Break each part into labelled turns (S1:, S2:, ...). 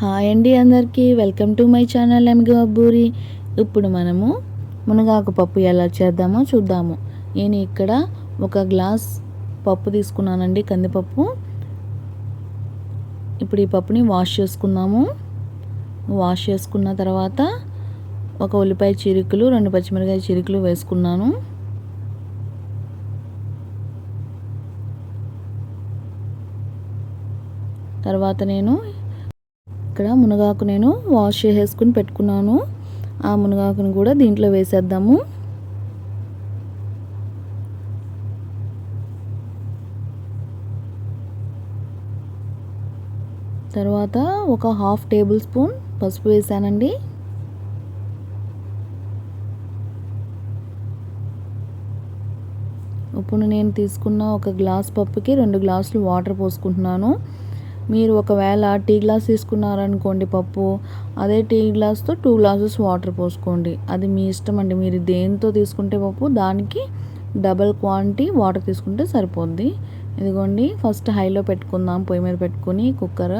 S1: Hi అండి అందరికీ welcome to my channel ఎంగే అబ్బూరి. ఇప్పుడు మనము మునగాకు పప్పు ఎలా చేద్దామో చూద్దాము. నేను ఇక్కడ ఒక గ్లాస్ పప్పు తీసుకున్నానండి, కందిపప్పు. ఇప్పుడు ఈ పప్పుని వాష్ చేసుకుందాము. వాష్ చేసుకున్న తర్వాత ఒక ఉల్లిపాయ చీరికలు, 2 పచ్చిమిరపకాయ చీరికలు వేసుకున్నాను. తర్వాత నేను ఇక్కడ మునగాకు వాష్ చేసేసుకుని పెట్టుకున్నాను. ఆ మునగాకును కూడా దీంట్లో వేసేద్దాము. తర్వాత ఒక 1/2 టేబుల్ స్పూన్ పసుపు వేసానండి. ఇప్పుడు నేను తీసుకున్న ఒక గ్లాస్ పప్పుకి 2 గ్లాసులు వాటర్ పోసుకుంటున్నాను. మీరు ఒకవేళ టీ గ్లాస్ తీసుకున్నారనుకోండి పప్పు, అదే టీ గ్లాస్తో 2 గ్లాసెస్ వాటర్ పోసుకోండి. అది మీ ఇష్టం అండి. మీరు దేంతో తీసుకుంటే పప్పు దానికి డబల్ క్వాంటిటీ వాటర్ తీసుకుంటే సరిపోద్ది. ఇదిగోండి, ఫస్ట్ హైలో పెట్టుకుందాం. పొయ్యి మీద పెట్టుకుని కుక్కర్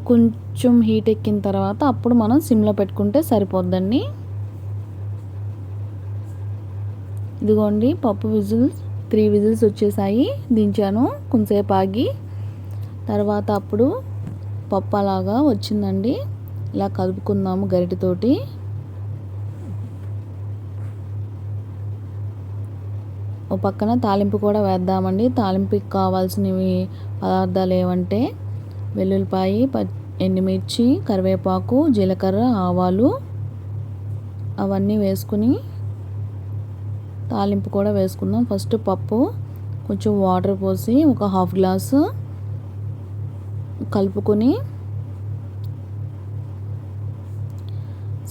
S1: కొంచెం హీట్ ఎక్కిన తర్వాత అప్పుడు మనం సిమ్లో పెట్టుకుంటే సరిపోద్దండి. ఇదిగోండి, పప్పు 3 విజిల్స్ వచ్చేసాయి. దించాను కొంచెంసేపు ఆగి. తర్వాత అప్పుడు పప్పు అలాగా వచ్చిందండి. ఇలా కలుపుకుందాము గరిటెతోటి. ఓ పక్కన తాలింపు కూడా వేద్దామండి. తాలింపుకి కావాల్సినవి పదార్థాలు ఏమంటే వెల్లుల్లిపాయి, ఎండుమిర్చి, కరివేపాకు, జీలకర్ర, ఆవాలు అవన్నీ వేసుకుని తాలింపు కూడా వేసుకుందాం. ఫస్ట్ పప్పు కొంచెం వాటర్ పోసి ఒక 1/2 గ్లాసు కలుపుకొని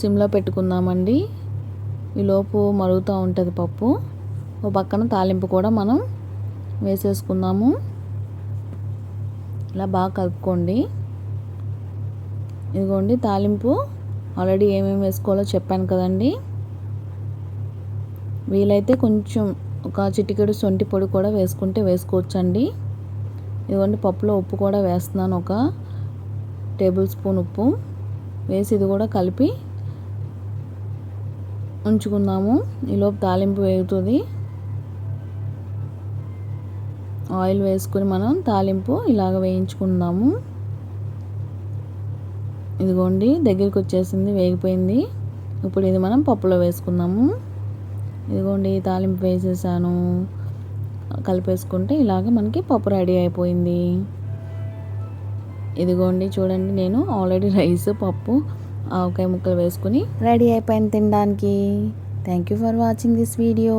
S1: సిమ్లో పెట్టుకుందామండి. ఈలోపు మరుగుతూ ఉంటుంది పప్పు. ఒక పక్కన తాలింపు కూడా మనం వేసేసుకుందాము. ఇలా బాగా కలుపుకోండి. ఇదిగోండి, తాలింపు ఆల్రెడీ ఏమేమి వేసుకోవాలో చెప్పాను కదండి. వీలైతే కొంచెం ఒక చిటికెడు శొంఠి పొడి కూడా వేసుకోవచ్చండి. ఇదిగోండి, పప్పులో ఉప్పు కూడా వేస్తున్నాను. ఒక టేబుల్ స్పూన్ ఉప్పు వేసి ఇది కూడా కలిపి ఉంచుకుందాము. ఈలోపు తాలింపు వేగుతుంది. ఆయిల్ వేసుకుని మనం తాలింపు ఇలాగ వేయించుకుందాము. ఇదిగోండి, దగ్గరికి వచ్చేసింది, వేగిపోయింది. ఇప్పుడు ఇది మనం పప్పులో వేసుకుందాము. ఇదిగోండి, తాలింపు వేసేసాను. కలిపేసుకుంటే ఇలాగ మనకి పప్పు రెడీ అయిపోయింది. ఇదిగోండి, చూడండి, నేను ఆల్రెడీ రైస్, పప్పు, ఆవకాయ ముక్కలు వేసుకుని రెడీ అయిపోయింది తినడానికి. Thank you for watching this video.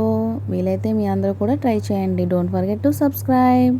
S1: వీలైతే మీ అందరూ కూడా ట్రై చేయండి. Don't forget to subscribe.